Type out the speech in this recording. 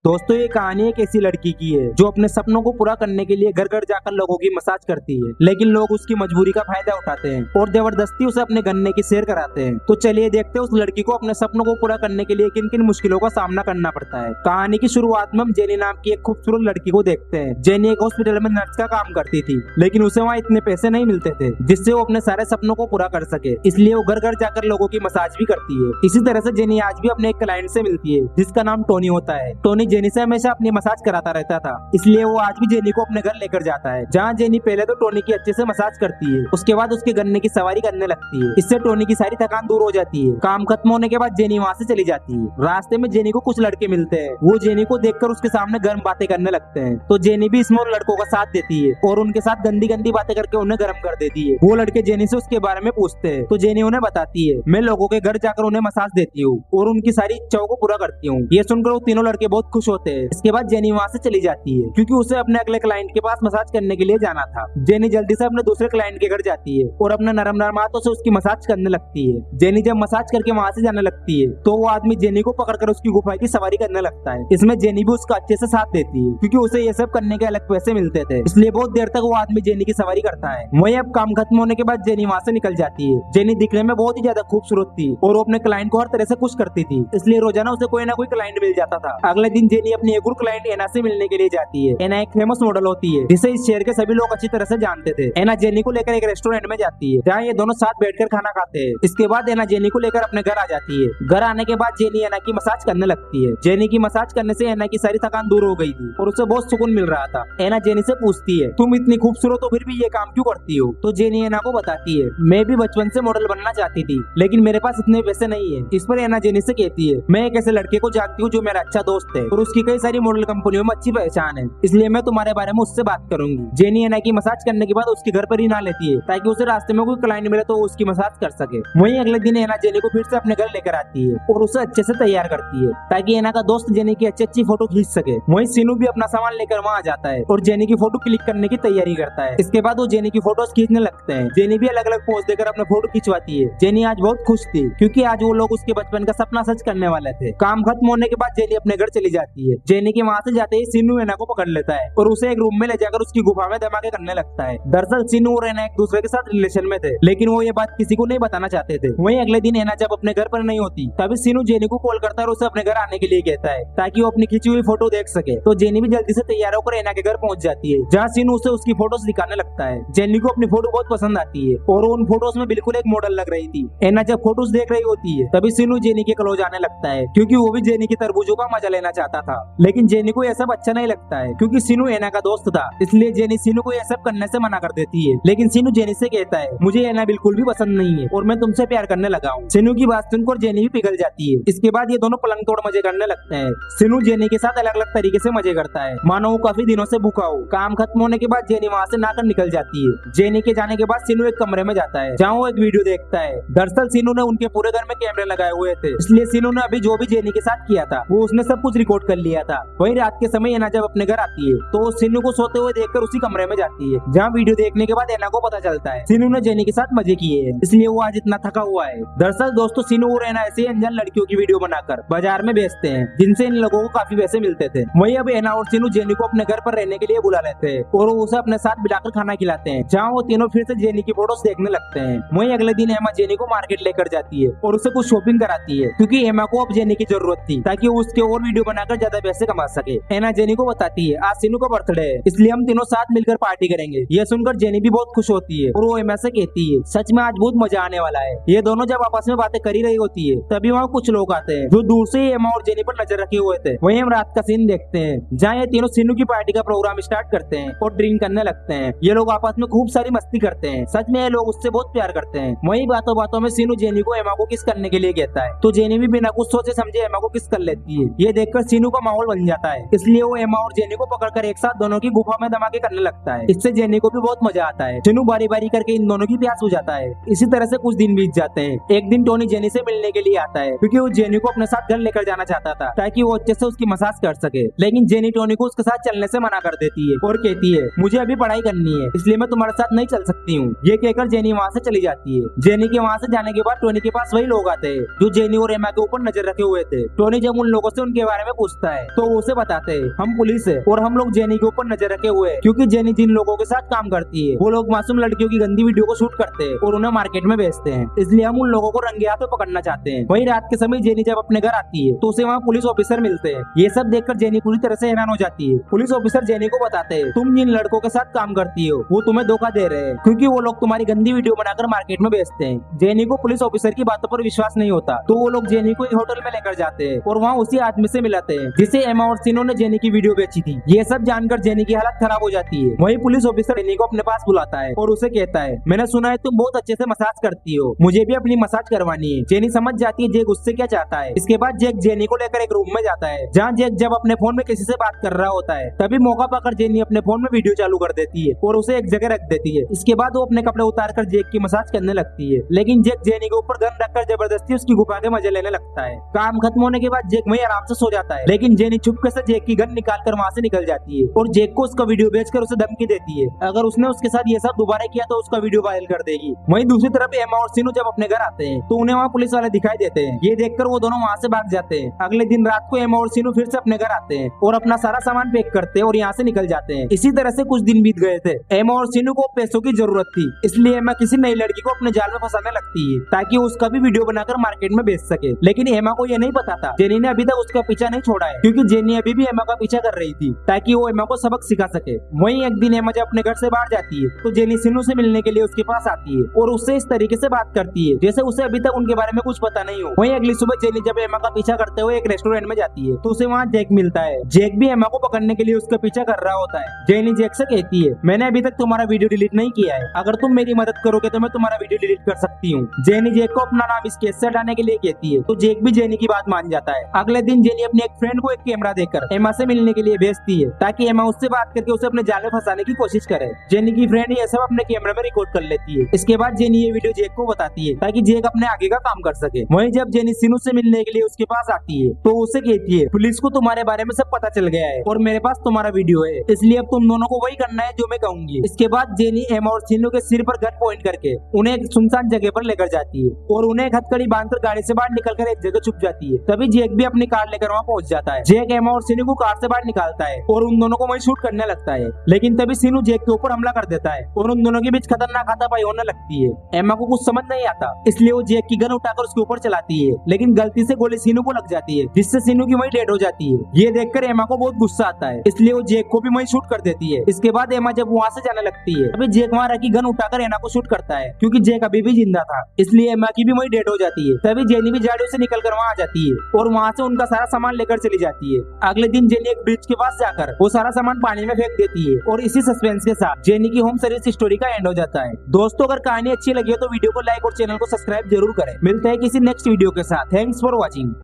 दोस्तों ये कहानी एक ऐसी लड़की की है जो अपने सपनों को पूरा करने के लिए घर घर जाकर लोगों की मसाज करती है, लेकिन लोग उसकी मजबूरी का फायदा उठाते हैं और जबरदस्ती उसे अपने गन्ने की सैर कराते हैं। तो चलिए देखते हैं उस लड़की को अपने सपनों को पूरा करने के लिए किन किन मुश्किलों का सामना करना पड़ता है। कहानी की शुरुआत में हम जेनी नाम की एक खूबसूरत लड़की को देखते हैं। जेनी एक हॉस्पिटल में नर्स का काम करती थी, लेकिन उसे वहाँ इतने पैसे नहीं मिलते थे जिससे वो अपने सारे सपनों को पूरा कर सके, इसलिए वो घर घर जाकर लोगों की मसाज भी करती है। इसी तरह से जेनी आज भी अपने एक क्लाइंट से मिलती है जिसका नाम टोनी होता है। टोनी जेनी से हमेशा अपनी मसाज कराता रहता था, इसलिए वो आज भी जेनी को अपने घर लेकर जाता है, जहाँ जेनी पहले तो टोनी की अच्छे से मसाज करती है, उसके बाद उसके गन्ने की सवारी करने लगती है। इससे टोनी की सारी थकान दूर हो जाती है। काम खत्म होने के बाद जेनी वहाँ से चली जाती है। रास्ते में जेनी को कुछ लड़के मिलते हैं, वो जेनी को देखकर उसके सामने गर्म बातें करने लगते हैं, तो जेनी भी इसमें उन लड़कों का साथ देती है और उनके साथ गंदी गंदी बातें करके उन्हें गर्म कर देती है। वो लड़के जेनी से उसके बारे में पूछते हैं, तो जेनी उन्हें बताती है, मैं लोगों के घर जाकर उन्हें मसाज देती हूँ और उनकी सारी इच्छाओं को पूरा करती हूँ। ये सुनकर वो तीनों लड़के बहुत खुश होते हैं। इसके बाद जेनी वहाँ से चली जाती है क्योंकि उसे अपने अगले क्लाइंट के पास मसाज करने के लिए जाना था। जेनी जल्दी से अपने दूसरे क्लाइंट के घर जाती है और अपने नरम नरम हाथों से उसकी मसाज करने लगती है। जेनी जब मसाज करके वहाँ से जाने लगती है तो वो आदमी जेनी को पकड़कर उसकी गुफा की सवारी करने लगता है। इसमें जेनी भी उसका अच्छे से साथ देती है क्योंकि उसे ये सब करने के अलग पैसे मिलते थे, इसलिए बहुत देर तक वो आदमी जेनी की सवारी करता है। वही अब काम खत्म होने के बाद जेनी वहाँ से निकल जाती है। जेनी दिखने में बहुत ही ज्यादा खूबसूरत थी और वो अपने क्लाइंट को हर तरह से खुश करती थी, इसलिए रोजाना उसे कोई ना कोई क्लाइंट मिल जाता था। अगले दिन जेनी अपनी एक और क्लाइंट एना से मिलने के लिए जाती है। एना एक फेमस मॉडल होती है जिसे इस शहर के सभी लोग अच्छी तरह से जानते थे। एना जेनी को लेकर एक रेस्टोरेंट में जाती है जहाँ ये दोनों साथ बैठकर खाना खाते हैं। इसके बाद एना जेनी को लेकर अपने घर आ जाती है। घर आने के बाद जेनी एना की मसाज करने लगती है। जेनी की मसाज करने से एना की सारी थकान दूर हो गई थी और उसे बहुत सुकून मिल रहा था। एना जेनी से पूछती है, तुम इतनी खूबसूरत हो फिर भी ये काम क्यों करती हो? तो जेनी एना को बताती है, मैं भी बचपन से मॉडल बनना चाहती थी, लेकिन मेरे पास इतने पैसे नहीं है। इस पर एना जेनी से कहती है, मैं एक ऐसे लड़के को जानती हूँ जो मेरा अच्छा दोस्त है और उसकी कई सारी मॉडल कंपनियों में अच्छी पहचान है, इसलिए मैं तुम्हारे बारे में उससे बात करूंगी। जेनी एना की मसाज करने के बाद उसके घर पर ही ना लेती है ताकि उसे रास्ते में कोई क्लाइंट मिले तो उसकी मसाज कर सके। वहीं अगले दिन एना जेनी को फिर से अपने घर लेकर आती है और उसे अच्छे से तैयार करती है ताकि एना का दोस्त जेनी की अच्छी अच्छी फोटो खींच सके। वहीं सीनू भी अपना सामान लेकर वहाँ आ जाता है और जेनी की फोटो क्लिक करने की तैयारी करता है। इसके बाद वो जेनी की फोटोज खींचने लगते हैं। जेनी भी अलग अलग पोज देकर अपने फोटो खिंचवाती है। जेनी आज बहुत खुश थी क्योंकि आज वो लोग उसके बचपन का सपना सच करने वाले थे। काम खत्म होने के बाद जेनी अपने घर चली जाती है। जेनी के वहाँ से जाते ही सीनू एना को पकड़ लेता है और उसे एक रूम में ले जाकर उसकी गुफा में धमाके करने लगता है। दरअसल सीनू और एना एक दूसरे के साथ रिलेशन में थे, लेकिन वो ये बात किसी को नहीं बताना चाहते थे। वहीं अगले दिन एना जब अपने घर पर नहीं होती तभी सीनू जेनी को कॉल करता है और उसे अपने घर आने के लिए कहता है ताकि वो अपनी खींची हुई फोटो देख सके। तो जेनी भी जल्दी से तैयार होकर एना के घर पहुंच जाती है जहाँ सीनू उसे उसकी फोटोज दिखाने लगता है। जेनी को अपनी फोटो बहुत पसंद आती है और उन फोटोज में बिल्कुल एक मॉडल लग रही थी। एना जब फोटोज देख रही होती है तभी सीनू जेनी के क्लोज आने लगता है क्योंकि वो भी जेनी की तरबूजों का मजा लेना चाहता था, लेकिन जेनी को यह सब अच्छा नहीं लगता है क्योंकि सीनू एना का दोस्त था, इसलिए जेनी सीनू को यह सब करने से मना कर देती है। लेकिन सीनू जेनी से कहता है, मुझे एना बिल्कुल भी पसंद नहीं है और मैं तुमसे प्यार करने लगा हूँ। सीनू की बात सुनकर जेनी भी पिघल जाती है। इसके बाद ये दोनों पलंग तोड़ मजे करने लगते हैं। सीनू जेनी के साथ अलग अलग तरीके से मजे करता है, मानो वो काफी दिनों से भूखा हो। काम खत्म होने के बाद जेनी वहाँ से नहाकर निकल जाती है। जेनी के जाने के बाद सीनू एक कमरे में जाता है जहाँ वो एक वीडियो देखता है। दरअसल सीनू ने उनके पूरे घर में कैमरे लगाए हुए थे, इसलिए सीनू ने अभी जो भी जेनी के साथ किया था वो उसने सब कुछ रिकॉर्ड कर लिया था। वही रात के समय एना जब अपने घर आती है तो सीनू को सोते हुए देखकर उसी कमरे में जाती है जहाँ वीडियो देखने के बाद एना को पता चलता है सीनू ने जेनी के साथ मजे किए हैं, इसलिए वो आज इतना थका हुआ है। दरअसल दोस्तों सीनू और एना ऐसे अनजान लड़कियों की वीडियो बनाकर बाजार में बेचते हैं जिनसे इन लोगों को काफी पैसे मिलते थे। वही अब एना और सीनू जेनी को अपने घर पर रहने के लिए बुला लेते हैं और वो उसे अपने साथ बिठाकर खाना खिलाते हैं, जहाँ वो तीनों फिर से जेनी की फोटोज देखने लगते हैं। वही अगले दिन एमा जेनी को मार्केट लेकर जाती है और उसे कुछ शॉपिंग कराती है क्योंकि एमा को अब जेनी की जरूरत थी ताकि वो उसके और वीडियो बनाकर ज्यादा पैसे कमा सके। एना जेनी को बताती है, आज सीनू का बर्थडे है इसलिए हम तीनों साथ मिलकर पार्टी करेंगे। ये सुनकर जेनी भी बहुत खुश होती है और वो एमा से कहती है, सच में आज बहुत मजा आने वाला है। ये दोनों जब आपस में बातें कर ही रही होती है तभी वहाँ कुछ लोग आते हैं जो दूर से ही एमा और जेनी पर नजर रखे हुए थे। वहीं हम रात का सीन देखते हैं जहाँ ये तीनों सीनू की पार्टी का प्रोग्राम स्टार्ट करते हैं और ड्रिंक करने लगते हैं। ये लोग आपस में खूब सारी मस्ती करते हैं। सच में ये लोग उससे बहुत प्यार करते हैं। वहीं बातों बातों में सीनू जेनी को एमा को किस करने के लिए कहता है तो जेनी भी बिना कुछ सोचे समझे एमा को किस कर लेती है। ये देखकर सीनू का माहौल बन जाता है, इसलिए वो एमा और जेनी को पकड़कर एक साथ दोनों की गुफा में धमाके करने लगता है। इससे जेनी को भी बहुत मजा आता है। सीनू बारी बारी करके इन दोनों की प्यास बुझाता है। इसी तरह से कुछ दिन बीत जाते हैं। एक दिन टोनी जेनी से मिलने के लिए आता है क्योंकि वो जेनी को अपने साथ घर लेकर जाना चाहता था ताकि वो अच्छे से उसकी मसाज कर सके, लेकिन जेनी टोनी को उसके साथ चलने से मना कर देती है और कहती है, मुझे अभी पढ़ाई करनी है इसलिए मैं तुम्हारे साथ नहीं चल सकती हूँ। ये कहकर जेनी वहाँ से चली जाती है। जेनी के वहाँ से जाने के बाद टोनी के पास वही लोग आते हैं जो जेनी और एमा के ऊपर नजर रखे हुए थे। टोनी जब उन लोगों से उनके बारे में पूछता पूछता है तो वो उसे बताते हैं हम पुलिस है और हम लोग जेनी के ऊपर नजर रखे हुए हैं, क्योंकि जेनी जिन लोगों के साथ काम करती है वो लोग मासूम लड़कियों की गंदी वीडियो को शूट करते हैं और उन्हें मार्केट में बेचते हैं, इसलिए हम उन लोगों को रंगे हाथों पकड़ना चाहते हैं। वही रात के समय जेनी जब अपने घर आती है तो उसे वहाँ पुलिस ऑफिसर मिलते हैं। ये सब देखकर जेनी पूरी तरह से हैरान हो जाती है। पुलिस ऑफिसर जेनी को बताते हैं तुम जिन लड़कों के साथ काम करती हो वो तुम्हें धोखा दे रहे हैं, क्योंकि वो लोग तुम्हारी गंदी वीडियो बनाकर मार्केट में बेचते हैं। जेनी को पुलिस ऑफिसर की बातों पर विश्वास नहीं होता तो वो लोग जेनी को एक होटल में लेकर जाते हैं और वहाँ उसी आदमी से मिलाते हैं जिसे एमा और सिनो ने जेनी की वीडियो बेची थी। ये सब जानकर जेनी की हालत खराब हो जाती है। वही पुलिस ऑफिसर जेनी को अपने पास बुलाता है और उसे कहता है मैंने सुना है तुम बहुत अच्छे से मसाज करती हो, मुझे भी अपनी मसाज करवानी है। जेनी समझ जाती है जेक उससे क्या चाहता है। इसके बाद जेक जेनी को लेकर एक रूम में जाता है जहाँ जेक जब अपने फोन में किसी से बात कर रहा होता है तभी मौका पाकर जेनी अपने फोन में वीडियो चालू कर देती है और उसे एक जगह रख देती है। इसके बाद वो अपने कपड़े उतारकर जेक की मसाज करने लगती है, लेकिन जेक जेनी के ऊपर गन रखकर जबरदस्ती उसकी गुफा के मजे लेने लगता है। काम खत्म होने के बाद जेक वहीं आराम से सो जाता है, लेकिन जेनी चुपके से जेक की गन निकालकर वहाँ से निकल जाती है और जेक को उसका वीडियो बेचकर उसे धमकी देती है अगर उसने उसके साथ ये सब दोबारा किया तो उसका वीडियो वायरल कर देगी। वहीं दूसरी तरफ एमा और सिनु जब अपने घर आते हैं तो उन्हें वहाँ पुलिस वाले दिखाई देते हैं। ये देखकर वो दोनों वहाँ से भाग जाते हैं। अगले दिन रात को एमा और सिनु फिर से अपने घर आते हैं और अपना सारा सामान पैक करते हैं और यहाँ से निकल जाते हैं। इसी तरह से कुछ दिन बीत गए थे। एमा और सिनु को पैसों की जरूरत थी, इसलिए एमा किसी नई लड़की को अपने जाल में फंसाने लगती है ताकि उसका भी वीडियो बनाकर मार्केट में बेच सके। लेकिन एमा को ये नहीं पता था जेनी ने अभी तक उसका पीछा नहीं छोड़ा है, क्योंकि जेनी अभी भी एमा का पीछा कर रही थी ताकि वो एमा को सबक सिखा सके। वहीं एक दिन एमा जब अपने घर से बाहर जाती है तो जेनी सिनु से मिलने के लिए उसके पास आती है और उससे इस तरीके से बात करती है जैसे उसे अभी तक उनके बारे में कुछ पता नहीं हो। वहीं अगली सुबह जेनी जब एमा का पीछा करते हुए एक रेस्टोरेंट में जाती है तो उसे वहाँ जेक मिलता है। जेक भी एमा को पकड़ने के लिए उसका पीछा कर रहा होता है। जेनी जेक से कहती है मैंने अभी तक तुम्हारा वीडियो डिलीट नहीं किया है, अगर तुम मेरी मदद करोगे तो मैं तुम्हारा वीडियो डिलीट कर सकती हूँ। जेनी जेक को अपना नाम इस केस से हटाने के लिए कहती है तो जेक भी जेनी की बात मान जाता है। अगले दिन जेनी अपने एक फ्रेंड को एक कैमरा देकर एमा से मिलने के लिए भेजती है ताकि एमा उससे बात करके उसे अपने जाल में फंसाने की कोशिश करे। जेनी की फ्रेंड ये सब अपने कैमरे में रिकॉर्ड कर लेती है। इसके बाद जेनी ये वीडियो जेक को बताती है ताकि जेक अपने आगे का काम कर सके। वहीं जब जेनी सिनु से मिलने के लिए उसके पास आती है तो उसे कहती है पुलिस को तुम्हारे बारे में सब पता चल गया है और मेरे पास तुम्हारा वीडियो है, इसलिए अब तुम दोनों को वही करना है जो मैं कहूंगी। इसके बाद जेनी एमा और सिनु के सिर पर गन पॉइंट करके उन्हें एक सुनसान जगह पर लेकर जाती है और उन्हें एक हथकड़ी बांधकर गाड़ी से बाहर निकलकर एक जगह छुप जाती है। तभी जेक भी अपनी कार लेकर वहाँ पहुंच जाता है। जेक एमा और सिनु को कार से बाहर निकालता है और उन दोनों को वहीं शूट करने लगता है, लेकिन तभी सिनु जेक के ऊपर हमला कर देता है और उन दोनों के बीच खतरनाक हाथापाई होने लगती है। एमा को कुछ समझ नहीं आता, इसलिए वो जेक की गन उठाकर उसके ऊपर चलाती है, लेकिन गलती से गोली सिनु को लग जाती है जिससे सिनु की वहीं डेड हो जाती है। ये देखकर एमा को बहुत गुस्सा आता है, इसलिए वो जेक को भी वहीं शूट कर देती है। इसके बाद एमा जब वहाँ से जाने लगती है तभी जेक वहाँ रखी गन उठाकर एना को शूट करता है, क्योंकि जेक अभी भी जिंदा था, इसलिए एमा की भी वहीं डेड हो जाती है। तभी जेनी भी झाड़ियों से निकलकर वहाँ आ जाती है और वहाँ से उनका सारा सामान लेकर चली जाती है। अगले दिन जेनी एक ब्रिज के पास जाकर वो सारा सामान पानी में फेंक देती है और इसी सस्पेंस के साथ जेनी की होम सर्विस स्टोरी का एंड हो जाता है। दोस्तों अगर कहानी अच्छी लगी हो तो वीडियो को लाइक और चैनल को सब्सक्राइब जरूर करें। मिलते हैं किसी नेक्स्ट वीडियो के साथ। Thanks for watching.